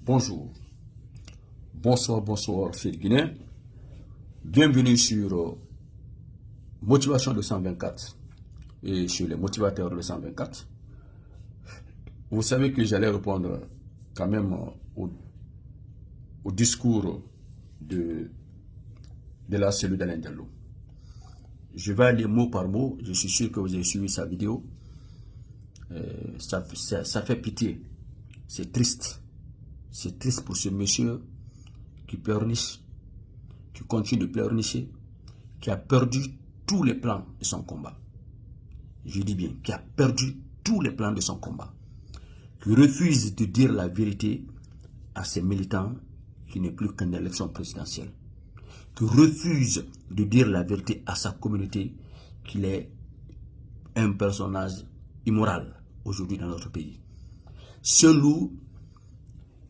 Bonjour, bonsoir, chers Guinéens. Bienvenue sur Motivation de 124 et sur les motivateurs de 124. Vous savez que j'allais répondre quand même au discours de la cellule d'Alain Diallo. Je vais aller mot par mot. Je suis sûr que vous avez suivi sa vidéo. Ça fait pitié. C'est triste. C'est triste pour ce monsieur qui pleurniche, qui continue de pleurnicher, qui a perdu tous les plans de son combat. Je dis bien, qui a perdu tous les plans de son combat. Qui refuse de dire la vérité à ses militants qui n'est plus qu'une élection présidentielle. Qui refuse de dire la vérité à sa communauté qu'il est un personnage immoral aujourd'hui dans notre pays. Ce loup,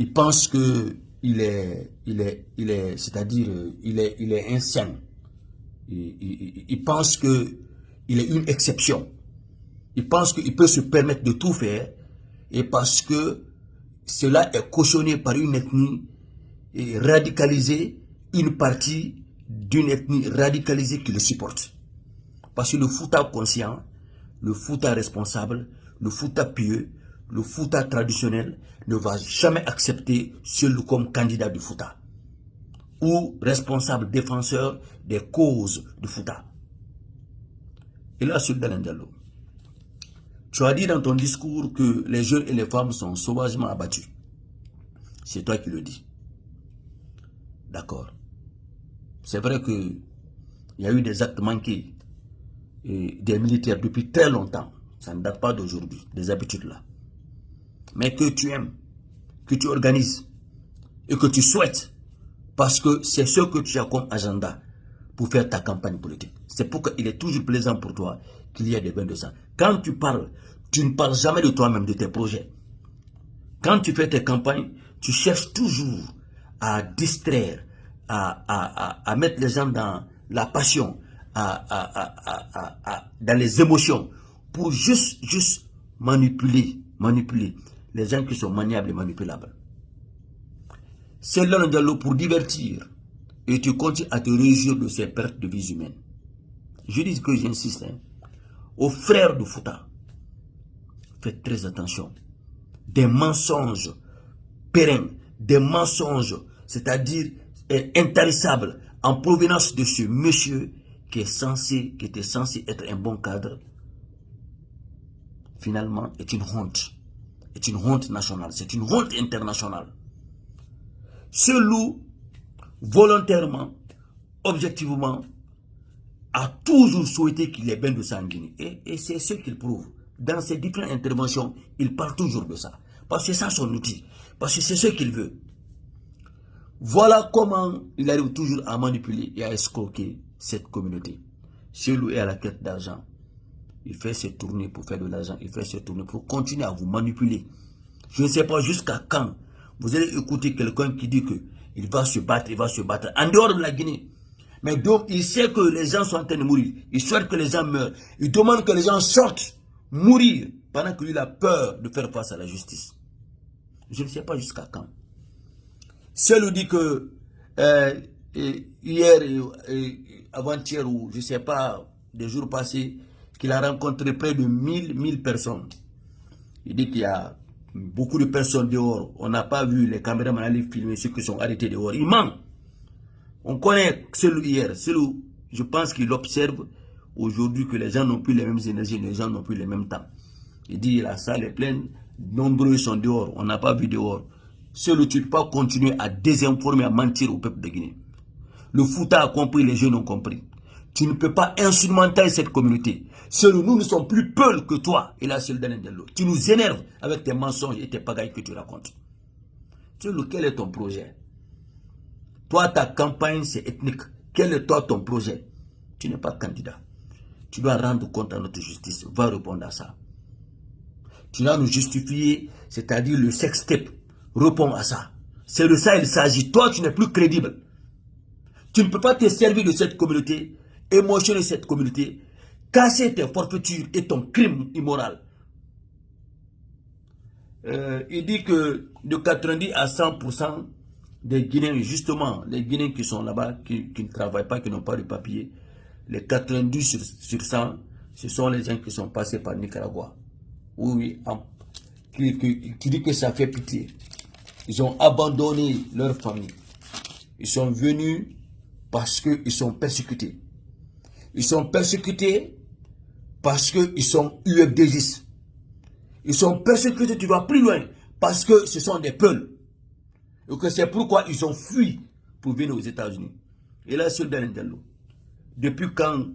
il pense que il est insane. Il pense que il est une exception. Il pense qu'il peut se permettre de tout faire et parce que cela est cautionné par une ethnie radicalisée, une partie d'une ethnie radicalisée qui le supporte. Parce que le Fouta conscient, le Fouta responsable, le Fouta pieux, le Fouta traditionnel ne va jamais accepter celui comme candidat du Fouta ou responsable défenseur des causes du Fouta. Et là, sur Alain Diallo, tu as dit dans ton discours que les jeunes et les femmes sont sauvagement abattus. C'est toi qui le dis. D'accord. C'est vrai qu'il y a eu des actes manqués et des militaires depuis très longtemps. Ça ne date pas d'aujourd'hui, des habitudes là. Mais que tu aimes, que tu organises et que tu souhaites, parce que c'est ce que tu as comme agenda pour faire ta campagne politique. C'est pourquoi il est toujours plaisant pour toi qu'il y ait des bains de sang. Quand tu parles, tu ne parles jamais de toi-même, de tes projets. Quand tu fais tes campagnes, tu cherches toujours à distraire, à mettre les gens dans la passion, dans les émotions, pour juste manipuler les gens qui sont maniables et manipulables. C'est là le dialogue pour divertir et tu continues à te réjouir de ces pertes de vies humaines. Je dis que j'insiste, aux frères de Fouta, faites très attention. Des mensonges pérennes, des mensonges, c'est-à-dire intarissables, en provenance de ce monsieur qui était censé être un bon cadre, finalement est une honte. C'est une honte nationale, c'est une honte internationale. Ce loup, volontairement, objectivement, a toujours souhaité qu'il y ait bien de sang en Guinée. Et c'est ce qu'il prouve. Dans ses différentes interventions, il parle toujours de ça. Parce que c'est ça son outil. Parce que c'est ce qu'il veut. Voilà comment il arrive toujours à manipuler et à escroquer cette communauté. Ce loup est à la quête d'argent. Il fait ses tournées pour faire de l'argent. Il fait ses tournées pour continuer à vous manipuler. Je ne sais pas jusqu'à quand vous allez écouter quelqu'un qui dit qu'il va se battre, en dehors de la Guinée. Mais donc, il sait que les gens sont en train de mourir. Il souhaite que les gens meurent. Il demande que les gens sortent, mourir, pendant que lui a peur de faire face à la justice. Je ne sais pas jusqu'à quand. Seul dit que hier, avant-hier, ou je ne sais pas, des jours passés, qu'il a rencontré près de 1000 personnes. Il dit qu'il y a beaucoup de personnes dehors. On n'a pas vu les caméramans aller filmer ceux qui sont arrêtés dehors. Il ment. On connaît celui hier. Celui, je pense qu'il observe aujourd'hui que les gens n'ont plus les mêmes énergies, les gens n'ont plus les mêmes temps. Il dit la salle est pleine, nombreux sont dehors. On n'a pas vu dehors. Celui, tu ne peux pas continuer à désinformer, à mentir au peuple de Guinée. Le Fouta a compris, les jeunes ont compris. Tu ne peux pas instrumenter cette communauté. Seul nous ne sommes plus peuls que toi et la seule d'Alain Diallo. Tu nous énerves avec tes mensonges et tes pagailles que tu racontes. Quel est ton projet? Toi, ta campagne, c'est ethnique. Quel est toi ton projet? Tu n'es pas candidat. Tu dois rendre compte à notre justice. Va répondre à ça. Tu dois nous justifier, c'est-à-dire le sextape. Réponds à ça. C'est de ça il s'agit. Toi, tu n'es plus crédible. Tu ne peux pas te servir de cette communauté, émotionner cette communauté, casser tes forfaitures et ton crime immoral. il dit que de 90 à 100% des Guinéens, justement, les Guinéens qui sont là-bas, qui ne travaillent pas, qui n'ont pas de papier, les 90 sur 100, ce sont les gens qui sont passés par Nicaragua. Oui, qui dit que ça fait pitié. Ils ont abandonné leur famille. Ils sont venus parce qu'ils sont persécutés. Ils sont persécutés parce qu'ils sont UFDGistes. Ils sont persécutés, tu vas plus loin, parce que ce sont des peuples. Et que c'est pourquoi ils ont fui pour venir aux États-Unis. Et là, sur Daniel Diallo, depuis quand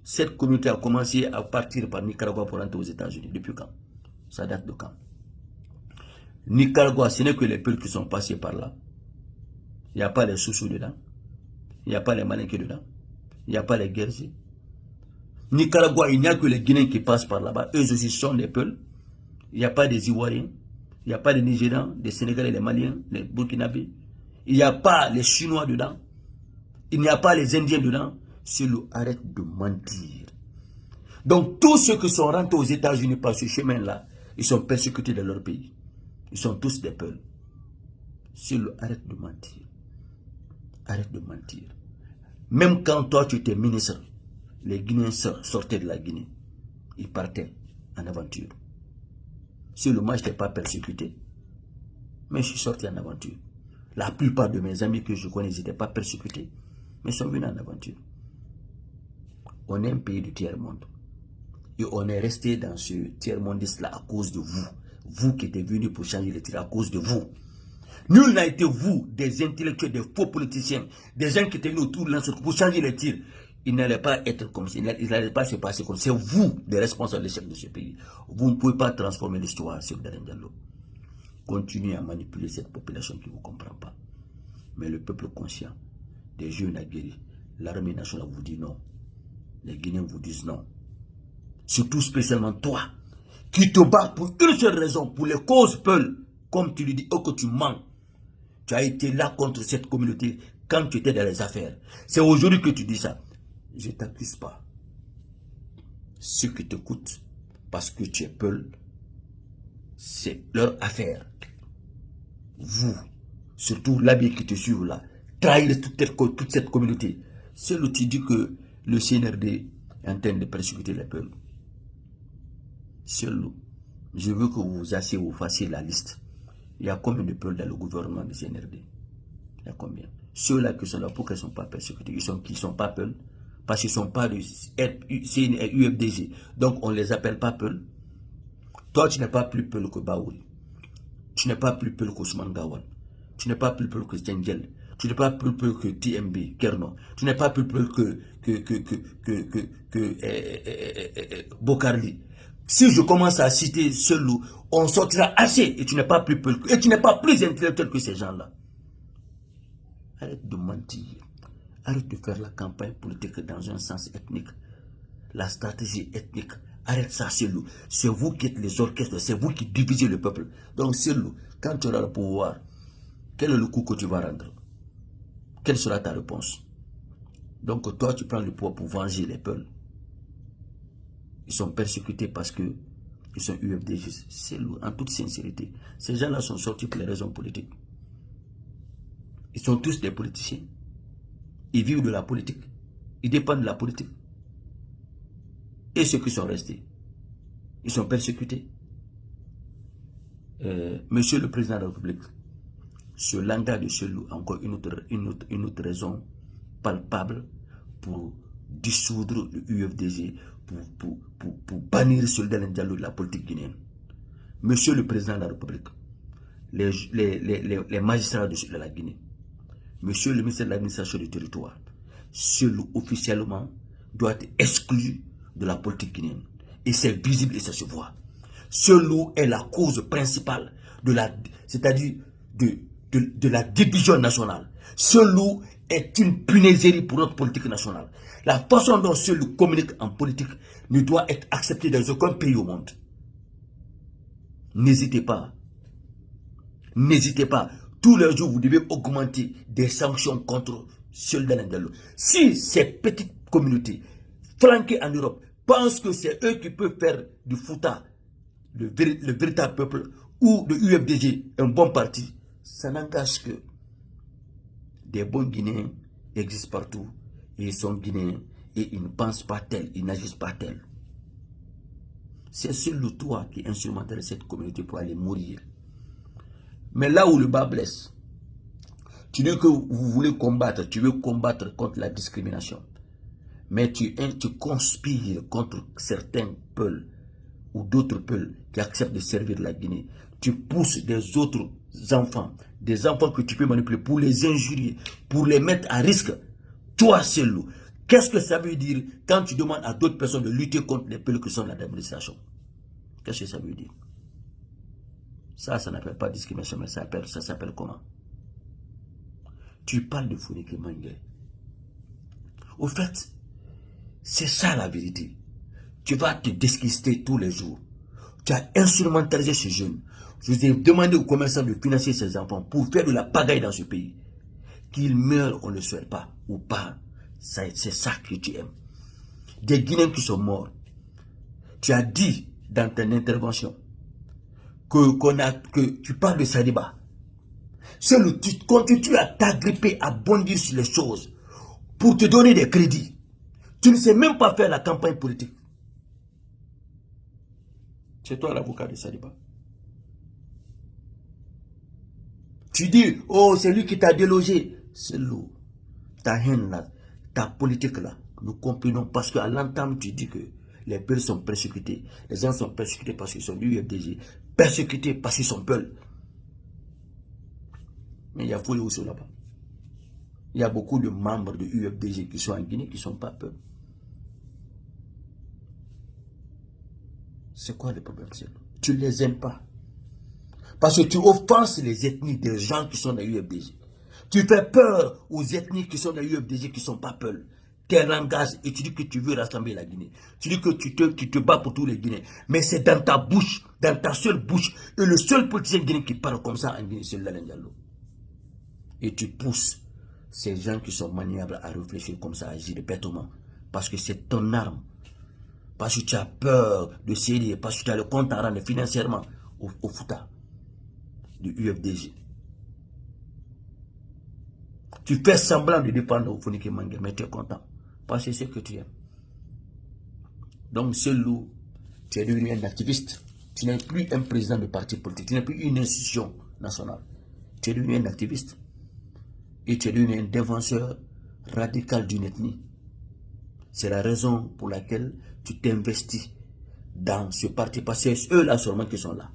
cette communauté a commencé à partir par Nicaragua pour rentrer aux États-Unis? Depuis quand? Ça date de quand? Nicaragua, ce n'est que les peuples qui sont passés par là. Il n'y a pas les Soussous dedans. Il n'y a pas les Malinqués dedans. Il n'y a pas les Guerriers. Nicaragua, il n'y a que les Guinéens qui passent par là-bas. Eux aussi sont des peuples. Il n'y a pas des Ivoiriens. Il n'y a pas des Nigérians, des Sénégalais, les Maliens, les Burkinabés. Il n'y a pas les Chinois dedans. Il n'y a pas les Indiens dedans. Arrête de mentir. Donc, tous ceux qui sont rentrés aux États-Unis par ce chemin-là, ils sont persécutés dans leur pays. Ils sont tous des peuples. Arrête de mentir. Arrête de mentir. Même quand toi, tu étais ministre, les Guinéens sortaient de la Guinée. Ils partaient en aventure. Moi, je n'étais pas persécuté. Mais je suis sorti en aventure. La plupart de mes amis que je connais n'étaient pas persécutés. Mais ils sont venus en aventure. On est un pays du tiers-monde. Et on est resté dans ce tiers-mondiste-là à cause de vous. Vous qui êtes venus pour changer les tirs à cause de vous. Nul n'a été vous, des intellectuels, des faux politiciens, des gens qui étaient venus autour de l'ensemble pour changer les tirs. Il n'allait pas être comme ça, il n'allait pas se passer comme ça. C'est vous, les responsables des chefs de ce pays. Vous ne pouvez pas transformer l'histoire sur Daniel Diallo. Continuez à manipuler cette population qui ne vous comprend pas. Mais le peuple conscient, des jeunes aguerris, l'armée nationale vous dit non. Les Guinéens vous disent non. Surtout spécialement toi, qui te bats pour une seule raison, pour les causes peules, comme tu lui dis, oh que tu mens. Tu as été là contre cette communauté quand tu étais dans les affaires. C'est aujourd'hui que tu dis ça. Je ne t'accuse pas. Ce qui te coûte, parce que tu es peul, c'est leur affaire. Vous, surtout l'abbé qui te suit là, trahir toute cette communauté. C'est où tu dis que le CNRD est en train de persécuter les peuples. Seul, je veux que vous vous fassiez la liste. Il y a combien de peuples dans le gouvernement du CNRD? Il y a combien? Ceux-là qui sont là, pourquoi ils ne sont pas persécutés? Ils ne sont pas peuples. Parce qu'ils ne sont pas de UFDG. Donc on ne les appelle pas peuples. Toi, tu n'es pas plus peul que Baouri. Tu n'es pas plus peul que Ousmane Gawal. Tu n'es pas plus peul que Stengel. Tu n'es pas plus peul que TMB, Kerno. Tu n'es pas plus peul que Bokarli. Si je commence à citer ceux-là, on sortira assez et tu n'es pas plus peul et tu n'es pas plus intellectuel que ces gens-là. Arrête de mentir. Arrête de faire la campagne politique dans un sens ethnique. La stratégie ethnique. Arrête ça, Selou. C'est vous qui êtes les orchestres, c'est vous qui divisez le peuple. Donc, Selou, quand tu auras le pouvoir, quel est le coup que tu vas rendre? Quelle sera ta réponse? Donc, toi, tu prends le pouvoir pour venger les peuples. Ils sont persécutés parce que ils sont UFDG. Selou, en toute sincérité. Ces gens-là sont sortis pour les raisons politiques. Ils sont tous des politiciens. Ils vivent de la politique. Ils dépendent de la politique. Et ceux qui sont restés, ils sont persécutés. Monsieur le Président de la République, ce langage de Selou a encore une autre raison palpable pour dissoudre le UFDG, pour bannir Daniel Diallo de la politique guinéenne. Monsieur le Président de la République, les magistrats de la Guinée, Monsieur le ministre de l'administration du territoire, Selou officiellement doit être exclu de la politique guinéenne. Et c'est visible et ça se voit. Selou est la cause principale c'est-à-dire de la division nationale. Selou est une punaiserie pour notre politique nationale. La façon dont Selou communique en politique ne doit être acceptée dans aucun pays au monde. N'hésitez pas. N'hésitez pas. Tous les jours, vous devez augmenter des sanctions contre Daniel Diallo. Si ces petites communautés flanquées en Europe pensent que c'est eux qui peuvent faire du Fouta le véritable peuple, ou de UFDG, un bon parti, ça n'engage que des bons Guinéens existent partout et ils sont Guinéens et ils ne pensent pas tel, ils n'agissent pas tel. C'est seul le toi qui instrumentalise cette communauté pour aller mourir. Mais là où le bas blesse, tu dis que vous voulez combattre, tu veux combattre contre la discrimination. Mais tu conspires contre certains peuples ou d'autres peuples qui acceptent de servir la Guinée. Tu pousses des autres enfants, des enfants que tu peux manipuler pour les injurier, pour les mettre à risque. Toi seul. Qu'est-ce que ça veut dire quand tu demandes à d'autres personnes de lutter contre les peuples qui sont dans l'administration? Qu'est-ce que ça veut dire? Ça n'appelle pas discrimination, mais ça s'appelle comment? Tu parles de Founike Mangue. Au fait, c'est ça la vérité. Tu vas te desquister tous les jours. Tu as instrumentalisé ces jeunes. Je vous ai demandé aux commerçants de financer ces enfants pour faire de la pagaille dans ce pays. Qu'ils meurent, on ne le souhaite pas, ou pas. C'est ça que tu aimes. Des Guinéens qui sont morts. Tu as dit dans ton intervention que tu parles de Sadiba. Tu continues à t'agripper, à bondir sur les choses pour te donner des crédits. Tu ne sais même pas faire la campagne politique. C'est toi l'avocat de Sadiba. Tu dis, oh, c'est lui qui t'a délogé. C'est l'eau. Ta haine là, ta politique là, nous comprenons parce qu'à l'entame, tu dis que les peuples sont persécutés. Les gens sont persécutés parce qu'ils sont du UFDG. Persécutés parce qu'ils sont peuls. Mais il y a folie aussi là-bas. Il y a beaucoup de membres de UFDG qui sont en Guinée qui ne sont pas peuls. C'est quoi le problème? Tu ne les aimes pas. Parce que tu offenses les ethnies des gens qui sont dans l'UFDG. Tu fais peur aux ethnies qui sont dans l'UFDG qui ne sont pas peuls. Tu langages et tu dis que tu veux rassembler la Guinée. Tu dis que tu te bats pour tous les Guinéens. Mais c'est dans ta bouche, dans ta seule bouche. Et le seul politicien guinéen qui parle comme ça en Guinée, c'est Lalin Diallo. Et tu pousses ces gens qui sont maniables à réfléchir comme ça, à agir bêtement. Parce que c'est ton arme. Parce que tu as peur de céder, parce que tu as le compte à rendre financièrement au Fouta, du UFDG. Tu fais semblant de dépendre au Founike Mangue, mais tu es content. Parce que c'est ce que tu aimes. Donc, seul où tu es devenu un activiste, tu n'es plus un président de parti politique, tu n'es plus une institution nationale. Tu es devenu un activiste. Et tu es devenu un défenseur radical d'une ethnie. C'est la raison pour laquelle tu t'investis dans ce parti. Parce que c'est eux-là seulement qui sont là.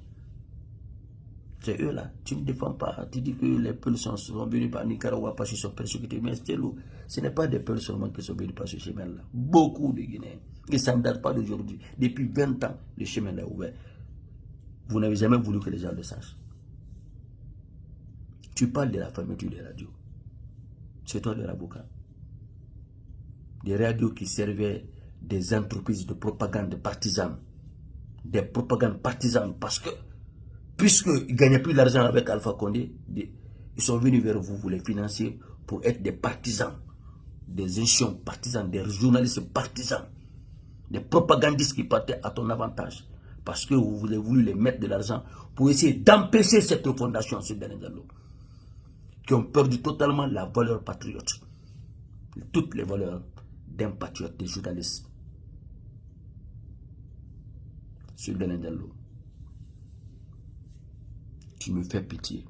C'est eux-là. Tu ne défends pas. Tu dis que les peuples sont venus par Nicaragua parce qu'ils sont persécutés. Mais ce n'est pas des peuples seulement qui sont venus par ce chemin-là. Beaucoup de Guinéens. Et ça ne date pas d'aujourd'hui. Depuis 20 ans, le chemin est ouvert. Vous n'avez jamais voulu que les gens le sachent. Tu parles de la fermeture des radios. C'est toi l'avocat. Des radios qui servaient des entreprises de propagande partisanes. Des propagandes partisanes parce que puisqu'ils ne gagnaient plus d'argent avec Alpha Condé, ils sont venus vers vous, vous les financer pour être des partisans, des institutions partisans, des journalistes partisans, des propagandistes qui partaient à ton avantage. Parce que vous voulez voulu les mettre de l'argent pour essayer d'empêcher cette refondation sur Lalin Diallo, qui ont perdu totalement la valeur patriote, toutes les valeurs d'un patriote, des journalistes. Sur Lalin Diallo, tu me fais pitié.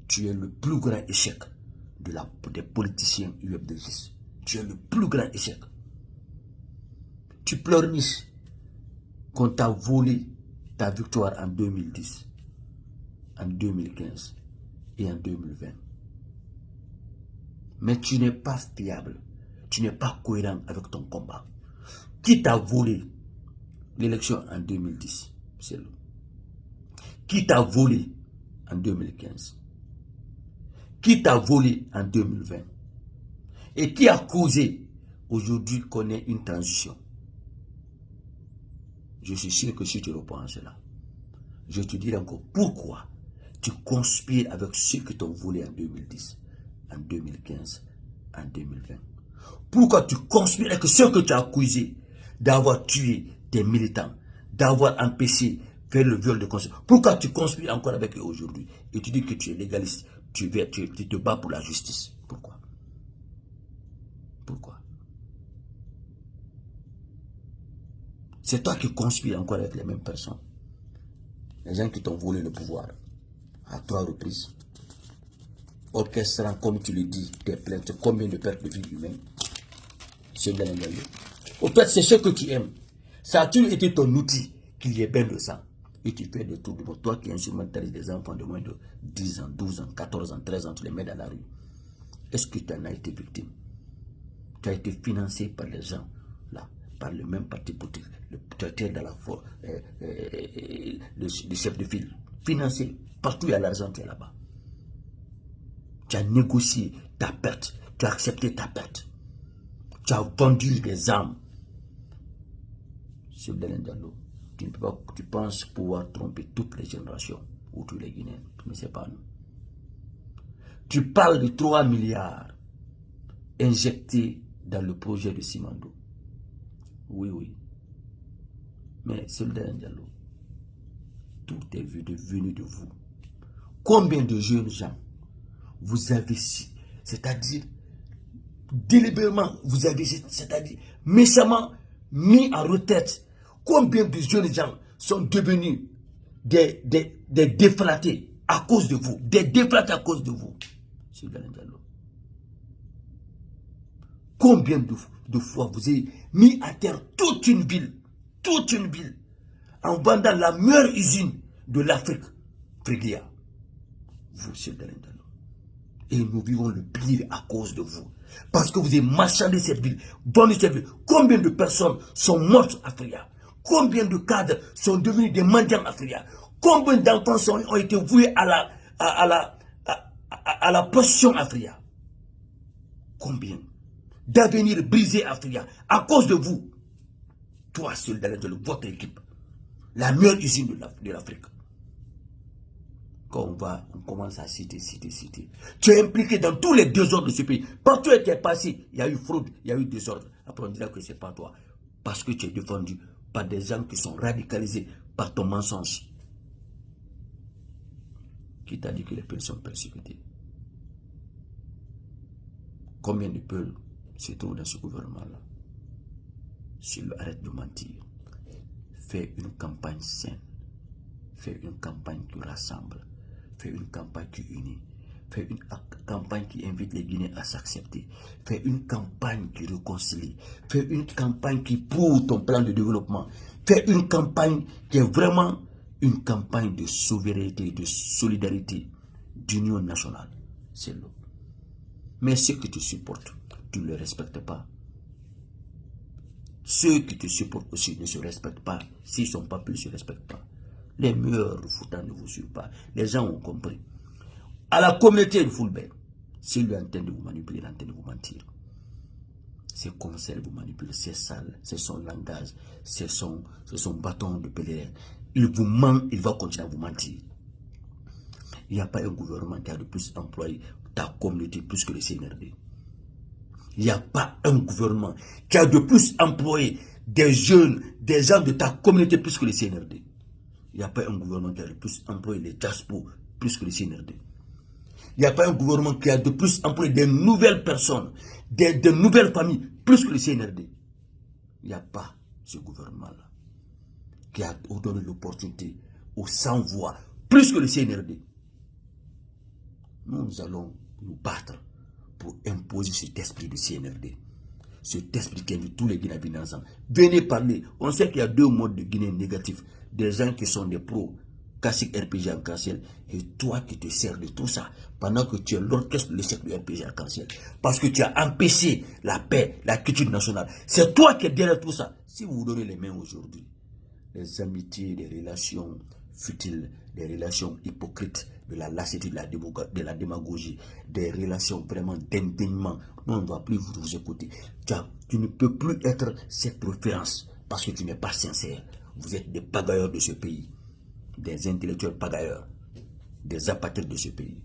Tu es le plus grand échec des politiciens UFDG. Tu es le plus grand échec. Tu pleurniches qu'on t'a volé ta victoire en 2010, en 2015 et en 2020. Mais tu n'es pas fiable. Tu n'es pas cohérent avec ton combat. Qui t'a volé l'élection en 2010? C'est lui. Qui t'a volé en 2015? Qui t'a volé en 2020? Et qui a causé aujourd'hui qu'on ait une transition? Je suis sûr que si tu réponds à cela, je te dirai encore pourquoi tu conspires avec ceux qui t'ont volé en 2010, en 2015, en 2020. Pourquoi tu conspires avec ceux que tu as accusés d'avoir tué des militants, d'avoir empêché faire le viol de conscience. Pourquoi tu conspires encore avec eux aujourd'hui? Et tu dis que tu es légaliste, tu te bats pour la justice. Pourquoi? Pourquoi? C'est toi qui conspires encore avec les mêmes personnes. Les gens qui t'ont volé le pouvoir à 3 reprises. Orchestrant, comme tu le dis, tes plaintes, combien de pertes de vie humaine. C'est bien entendu. Au fait, c'est ce que tu aimes. Ça a toujours été ton outil, qu'il y ait bien de ça. Et tu fais des tours de toi qui instrumentalises des enfants de moins de 10 ans, 12 ans, 14 ans, 13 ans, tu les mets dans la rue. Est-ce que tu en as été victime? Tu as été financé par les gens, là, par le même parti politique. Tu as été dans la force, le chef de file. Financé, partout il y a l'argent, tu es là-bas. Tu as négocié ta perte, tu as accepté ta perte. Tu as vendu des armes. Sur Blaise Diallo, tu penses pouvoir tromper toutes les générations ou tous les Guinéens, mais ce n'est pas nous. Tu parles de 3 milliards injectés dans le projet de Simandou. Oui, oui. Mais c'est Blaise Diallo. Tout est venu de vous. Combien de jeunes gens vous avez, c'est-à-dire délibérément, vous avez, c'est-à-dire méchamment mis en retraite? Combien de jeunes gens sont devenus des déflatés à cause de vous? Des déflatés à cause de vous. Combien de fois vous avez mis à terre toute une ville, en vendant la meilleure usine de l'Afrique, Friguia. Vous, c'est Diallo. Et nous vivons le pire à cause de vous. Parce que vous avez marchandé cette ville, vendu cette ville. Combien de personnes sont mortes à Friguia? Combien de cadres sont devenus des mendiants africains? Combien d'enfants ont été voués à la possession africaine? Combien d'avenir brisé africain à cause de vous? Toi seul, dans votre équipe, la meilleure usine de l'Afrique. Quand on commence à citer. Tu es impliqué dans tous les désordres de ce pays. Partout où tu es passé, il y a eu fraude, il y a eu désordre. Après on dira que ce n'est pas toi. Parce que tu es défendu par des gens qui sont radicalisés par ton mensonge. Qui t'a dit que les peuples sont persécutés? Combien de peuples se trouvent dans ce gouvernement-là? S'il arrête de mentir, fais une campagne saine, fais une campagne qui rassemble, fais une campagne qui unit, fais une campagne qui invite les Guinéens à s'accepter, fais une campagne qui réconcilie, fais une campagne qui prouve ton plan de développement, fais une campagne qui est vraiment une campagne de souveraineté, de solidarité, d'union nationale. C'est l'eau. Mais ceux que tu supportes, tu ne les respectes pas. Ceux qui te supportent aussi ne se respectent pas. S'ils ne sont pas plus, ils ne se respectent pas. Les meilleurs foutants ne vous suivent pas. Les gens ont compris. À la communauté de Fulbert, s'il lui entend de vous manipuler, il entend de vous mentir. C'est comme ça qu'il vous manipule, c'est sale, c'est son langage, c'est son bâton de pèlerin. Il vous ment, il va continuer à vous mentir. Il n'y a pas un gouvernement qui a de plus employé ta communauté plus que le CNRD. Il n'y a pas un gouvernement qui a de plus employé des jeunes, des gens de ta communauté plus que le CNRD. Il n'y a pas un gouvernement qui a de plus employé les diasporas plus que le CNRD. Il n'y a pas un gouvernement qui a de plus employé des nouvelles personnes, des nouvelles familles plus que le CNRD. Il n'y a pas ce gouvernement-là qui a donné l'opportunité aux sans-voix plus que le CNRD. Nous allons nous battre pour imposer cet esprit de CNRD. Cet esprit qui invite tous les Guinéens ensemble. Venez parler. On sait qu'il y a 2 modes de Guinée négatifs. Des gens qui sont des pros, classiques RPG arc-en-ciel, et toi qui te sers de tout ça, pendant que tu es l'orchestre de l'échec du RPG arc-en-ciel. Parce que tu as empêché la paix, la culture nationale. C'est toi qui es derrière tout ça. Si vous vous donnez les mains aujourd'hui, les amitiés, les relations futiles, des relations hypocrites, de la lassitude, de la démagogie, des relations vraiment d'indignement. Nous, on ne va plus vous écouter. Tu ne peux plus être cette référence parce que tu n'es pas sincère. Vous êtes des pagailleurs de ce pays, des intellectuels pagailleurs, des apatrides de ce pays.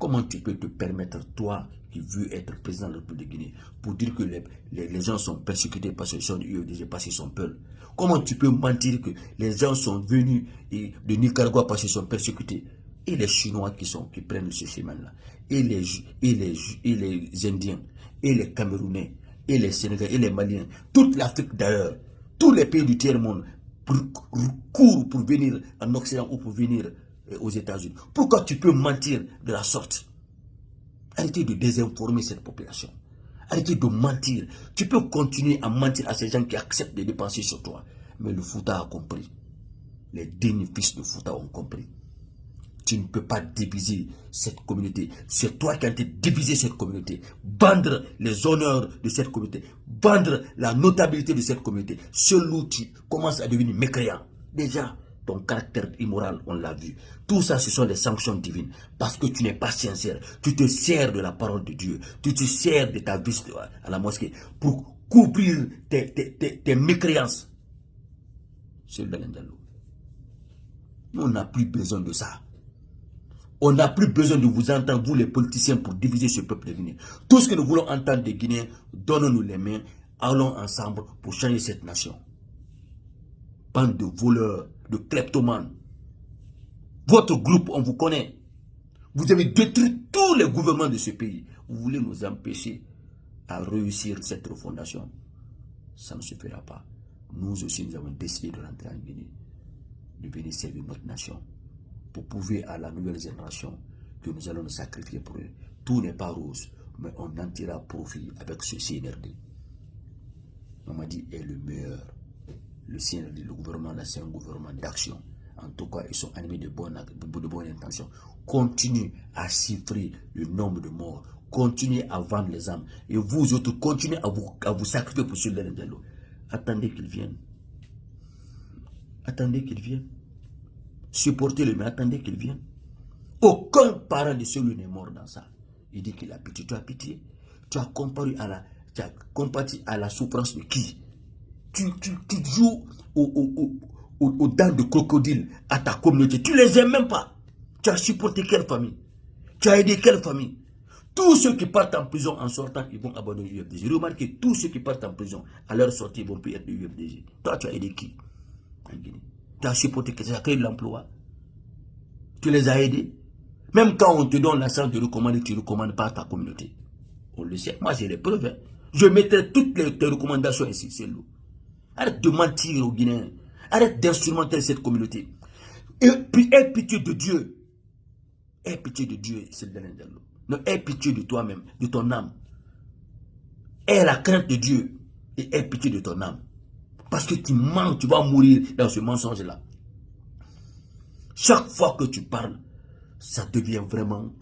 Comment tu peux te permettre, toi qui veux être président de la République de Guinée, pour dire que les gens sont persécutés parce qu'ils sont du UFDG, parce qu'ils sont peuls? Comment tu peux mentir que les gens sont venus de Nicaragua parce qu'ils sont persécutés? Et les Chinois qui prennent ce chemin-là, et les Indiens, et les Camerounais, et les Sénégalais, et les Maliens, toute l'Afrique d'ailleurs, tous les pays du tiers-monde courent pour venir en Occident ou pour venir aux États-Unis. Pourquoi tu peux mentir de la sorte? Arrêtez de désinformer cette population. Arrêtez de mentir. Tu peux continuer à mentir à ces gens qui acceptent de dépenser sur toi. Mais le Fouta a compris. Les derniers fils de Fouta ont compris. Tu ne peux pas diviser cette communauté. C'est toi qui as été diviser cette communauté. Vendre les honneurs de cette communauté. Vendre la notabilité de cette communauté. Seul où tu commences à devenir mécréant. Déjà, ton caractère immoral, on l'a vu. Tout ça, ce sont des sanctions divines. Parce que tu n'es pas sincère. Tu te sers de la parole de Dieu. Tu te sers de ta visite à la mosquée pour couvrir tes mécréances. C'est le Diallo. Nous, on n'a plus besoin de ça. On n'a plus besoin de vous entendre, vous les politiciens, pour diviser ce peuple de Guinée. Tout ce que nous voulons entendre des Guinéens, donnons-nous les mains, allons ensemble pour changer cette nation. Bande de voleurs, de kleptomanes. Votre groupe, on vous connaît. Vous avez détruit tous les gouvernements de ce pays. Vous voulez nous empêcher à réussir cette refondation. Ça ne se fera pas. Nous aussi, nous avons décidé de rentrer en Guinée, de venir servir notre nation, pour prouver à la nouvelle génération que nous allons nous sacrifier pour eux. Tout n'est pas rose, mais on en tirera profit avec ce CNRD. On m'a dit, est le meilleur. Le CNRD, le gouvernement, là, c'est un gouvernement d'action. En tout cas, ils sont animés de bonnes intentions. Continuez à chiffrer le nombre de morts. Continuez à vendre les âmes. Et vous autres, continuez à vous sacrifier pour ceux de l'Indialo. Attendez qu'ils viennent. Attendez qu'ils viennent. Supportez-le, mais attendez qu'il vienne. Aucun parent de celui n'est mort dans ça. Il dit qu'il a pitié. Tu as pitié. Tu as comparu à la souffrance de qui? Tu joues aux dents de crocodile à ta communauté. Tu les aimes même pas. Tu as supporté quelle famille? Tu as aidé quelle famille? Tous ceux qui partent en prison en sortant, ils vont abandonner l'UFDG. Remarquez, tous ceux qui partent en prison, à leur sortie, ils vont plus être de l'UFDG. Toi, tu as aidé qui en Guinée? Tu as supporté que ça crée de l'emploi. Tu les as aidés. Même quand on te donne la chance de recommander, tu ne recommandes pas à ta communauté. On le sait. Moi, j'ai les preuves. Hein. Je mettrai toutes tes recommandations ici, c'est l'eau. Arrête de mentir aux Guinéens. Arrête d'instrumenter cette communauté. Et puis, aie pitié de Dieu. Aie pitié de Dieu, c'est le Diallo. Non, aie pitié de toi-même, de ton âme. Aie la crainte de Dieu et aie pitié de ton âme. Parce que tu mens, tu vas mourir dans ce mensonge-là. Chaque fois que tu parles, ça devient vraiment...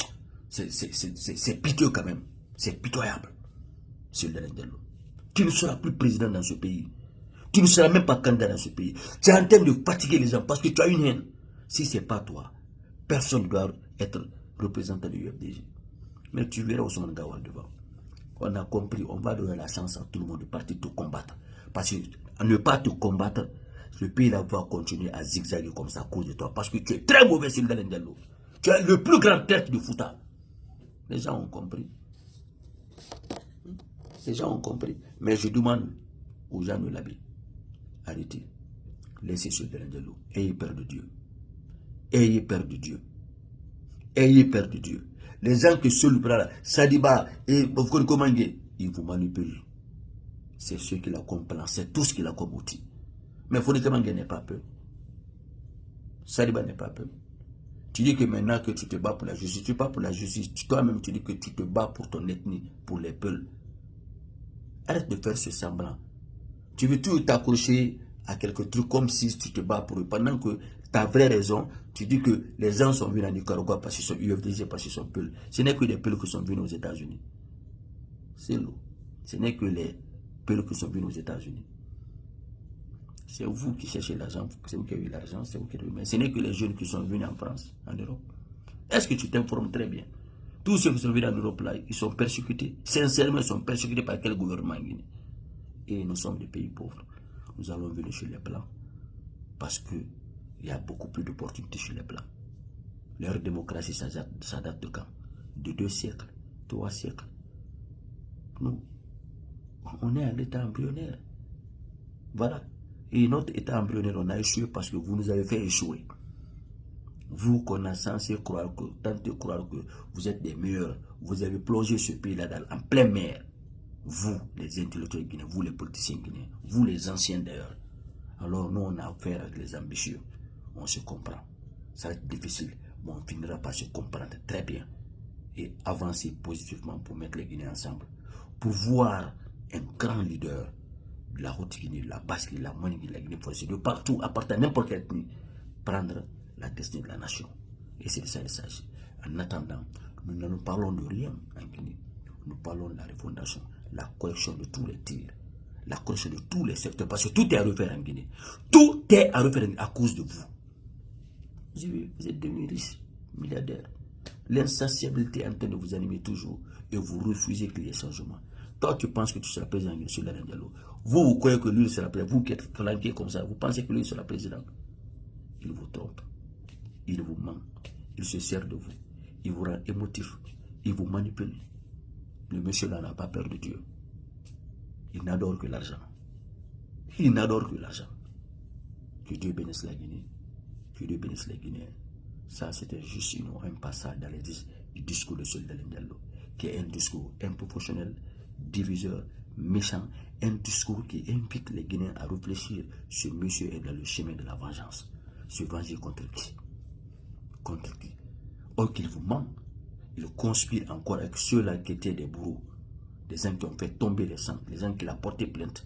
C'est pitié quand même. C'est pitoyable. C'est le Diallo. Tu ne seras plus président dans ce pays. Tu ne seras même pas candidat dans ce pays. Tu es en train de fatiguer les gens parce que tu as une haine. Si ce n'est pas toi, personne ne doit être représentant de l'UFDG. Mais tu verras Ousmane Gawal devant. On a compris, on va donner la chance à tout le monde de partir te combattre. Parce que ne pas te combattre, le pays là va continuer à zigzaguer comme ça à cause de toi. Parce que tu es très mauvais sur le Diallo. Tu es le plus grand tête de Fouta. Les gens ont compris. Les gens ont compris. Mais je demande aux gens de l'habit. Arrêtez. Laissez ce Diallo. Ayez peur de Dieu. Ayez peur de Dieu. Ayez peur de Dieu. Les gens qui sont là, Sadiba et Bofkoni, ils vous manipulent. C'est ceux qui la comprennent. C'est tout ce qu'il a comme outil. Mais Fonikemangé n'est pas peur. Sadiba n'est pas peur. Tu dis que maintenant que tu te bats pour la justice, tu ne te bats pour la justice. Toi-même, tu dis que tu te bats pour ton ethnie, pour les peuples. Arrête de faire ce semblant. Tu veux toujours t'accrocher à quelques trucs comme si tu te bats pour eux. Pendant que ta vraie raison, tu dis que les gens sont venus à Nicaragua parce qu'ils sont UFDG, parce qu'ils sont peuples. Ce n'est que les peuples qui sont venus aux États-Unis. C'est l'eau. Ce n'est que les peuples qui sont venus aux États-Unis. C'est vous qui cherchez l'argent, c'est vous qui avez eu l'argent, c'est vous qui avez eu. Mais ce n'est que les jeunes qui sont venus en France, en Europe. Est-ce que tu t'informes très bien? Tous ceux qui sont venus en Europe là, ils sont persécutés. Sincèrement, ils sont persécutés par quel gouvernement en Guinée? Et nous sommes des pays pauvres. Nous allons venir chez les Blancs parce qu'il y a beaucoup plus d'opportunités chez les Blancs. Leur démocratie, ça date de quand? de 2 siècles, 3 siècles. Nous, on est à l'état embryonnaire. Voilà. Et notre état embryonnaire, on a échoué parce que vous nous avez fait échouer. Vous qu'on a censé croire que, tenter de croire que vous êtes des meilleurs, vous avez plongé ce pays-là en pleine mer. Vous, les intellectuels guinéens, vous les politiciens guinéens, vous les anciens d'ailleurs. Alors nous, on a affaire avec les ambitieux. On se comprend. Ça va être difficile, mais on finira par se comprendre très bien et avancer positivement pour mettre les Guinéens ensemble. Pour voir un grand leader de la Haute-Guinée, de la Basse-Guinée, de la Moyenne-Guinée, de la Guinée-Française, de partout, à partir de n'importe quelle ethnie, prendre la destinée de la nation. Et c'est de ça qu'il s'agit. En attendant, nous ne nous parlons de rien en Guinée. Nous parlons de la refondation, la correction de tous les tirs, la correction de tous les secteurs, parce que tout est à refaire en Guinée. Tout est à refaire à cause de vous. Vous êtes devenus riches, milliardaires. L'insatiabilité est en train de vous animer toujours et vous refusez qu'il y ait changement. Toi, tu penses que tu seras président sur l'Alain Diallo. Vous croyez que lui sera président. Vous qui êtes flanqué comme ça, vous pensez que lui sera président. Il vous trompe. Il vous ment. Il se sert de vous. Il vous rend émotif. Il vous manipule. Le monsieur là n'a pas peur de Dieu. Il n'adore que l'argent. Il n'adore que l'argent. Que Dieu bénisse la Guinée. Que Dieu bénisse les Guinéens. Ça, c'était juste un passage dans du discours de Soldat Diallo, qui est un discours improportionnel, diviseur, méchant, un discours qui invite les Guinéens à réfléchir. Ce monsieur est dans le chemin de la vengeance. Se venger contre qui? Contre qui? Or qu'il vous ment, il conspire encore avec ceux-là qui étaient des bourreaux, des gens qui ont fait tomber les sangs, les gens qui l'ont porté plainte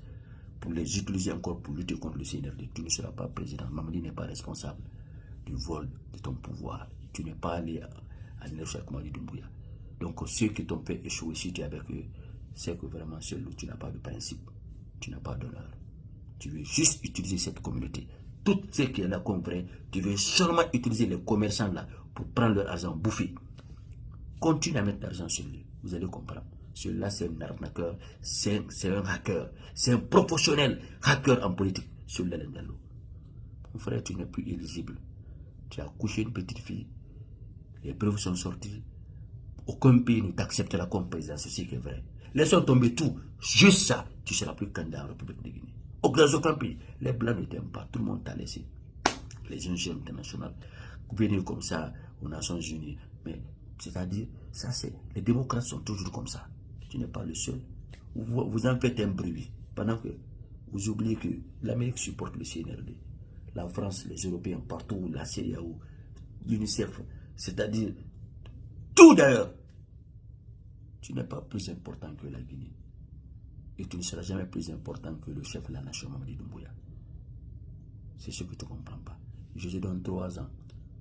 pour les utiliser encore pour lutter contre le CNRD. Tu ne seras pas président. Mamadi n'est pas responsable du vol de ton pouvoir. Tu n'es pas allé à l'université avec Mamadi Doumbouya. Donc ceux qui t'ont fait échouer, si tu es avec eux, c'est que vraiment seul, tu n'as pas de principe, tu n'as pas d'honneur. Tu veux juste utiliser cette communauté. Tout ce qui est là comme vrai, tu veux seulement utiliser les commerçants là pour prendre leur argent, bouffer. Continue à mettre l'argent sur lui, vous allez comprendre. Celui-là, c'est un arnaqueur, c'est un hacker, c'est un professionnel hacker en politique. Celui-là, Diallo. Mon frère, tu n'es plus éligible. Tu as couché une petite fille, les preuves sont sorties. Aucun pays ne t'acceptera comme président, c'est ce qui est vrai. Laissons tomber tout, juste ça, tu seras plus candidat à la République de Guinée. Aucun pays, les blancs ne t'aiment pas, tout le monde t'a laissé. Les ONG internationales, venir comme ça aux Nations Unies, mais c'est-à-dire, ça c'est, les démocrates sont toujours comme ça. Tu n'es pas le seul. Vous en faites un bruit, pendant que vous oubliez que l'Amérique supporte le CNRD, la France, les Européens, partout, la CEDEAO, l'UNICEF, c'est-à-dire, tout d'ailleurs. Tu n'es pas plus important que la Guinée. Et tu ne seras jamais plus important que le chef de la nation, Mamadi Doumbouya. C'est ce que tu ne comprends pas. Je te donne 3 ans.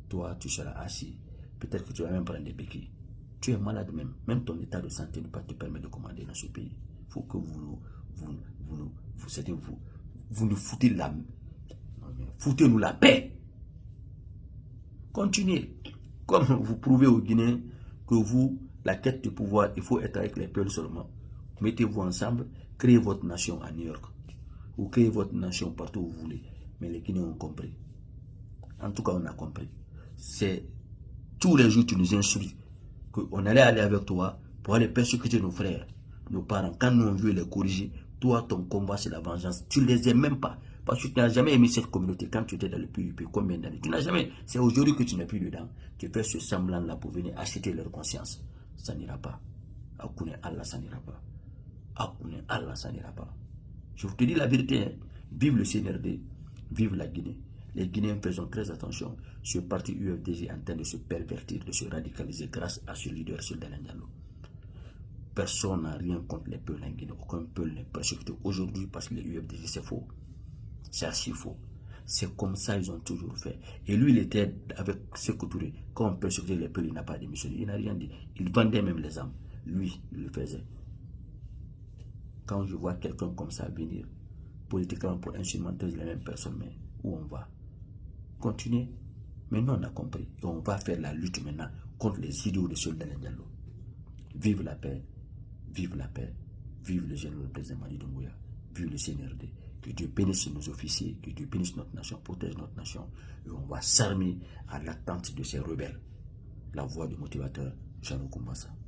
Toi, tu seras assis. Peut-être que tu vas même prendre des béquilles. Tu es malade même. Même ton état de santé ne peut pas te permettre de commander dans ce pays. Il faut que vous nous foutez la... Foutez-nous la paix. Continuez. Comme vous prouvez aux Guinéens que vous, la quête du pouvoir, il faut être avec les peuples seulement. Mettez-vous ensemble, créez votre nation à New York. Ou créez votre nation partout où vous voulez. Mais les Guinéens ont compris. En tout cas, on a compris. C'est tous les jours tu nous instruis qu'on allait aller avec toi pour aller persécuter nos frères, nos parents. Quand nous on veut les corriger, toi, ton combat, c'est la vengeance. Tu ne les aimes même pas. Parce que tu n'as jamais aimé cette communauté quand tu étais dans le PUP. Combien d'années? Tu n'as jamais. C'est aujourd'hui que tu n'es plus dedans. Tu fais ce semblant-là pour venir acheter leur conscience. Ça n'ira pas. Akune Allah, ça n'ira pas. Akune Allah, ça n'ira pas. Je vous te dis la vérité. Hein. Vive le CNRD. Vive la Guinée. Les Guinéens faisons très attention. Ce parti UFDG est en train de se pervertir, de se radicaliser grâce à ce leader, Soldat Diallo. Personne n'a rien contre les peuples en Guinée. Aucun peuple n'est persécuté aujourd'hui parce que les UFDG, c'est faux. C'est archi faux. C'est comme ça ils ont toujours fait. Et lui, il était avec Sékou Touré. Quand on persécutait les peuples, il n'a pas démissionné. Il n'a rien dit. Il vendait même les âmes. Lui, il le faisait. Quand je vois quelqu'un comme ça venir, politiquement pour instrumenter la même personne, mais où on va? Continuer. Maintenant, on a compris. Et on va faire la lutte maintenant contre les idiots de Soldat Diallo. Vive la paix. Vive la paix. Vive le général président Mamadi Doumbouya. Vive le CNRD. Que Dieu bénisse nos officiers, que Dieu bénisse notre nation, protège notre nation. Et on va s'armer à l'attente de ces rebelles. La voix du motivateur, Jean Kumbasa.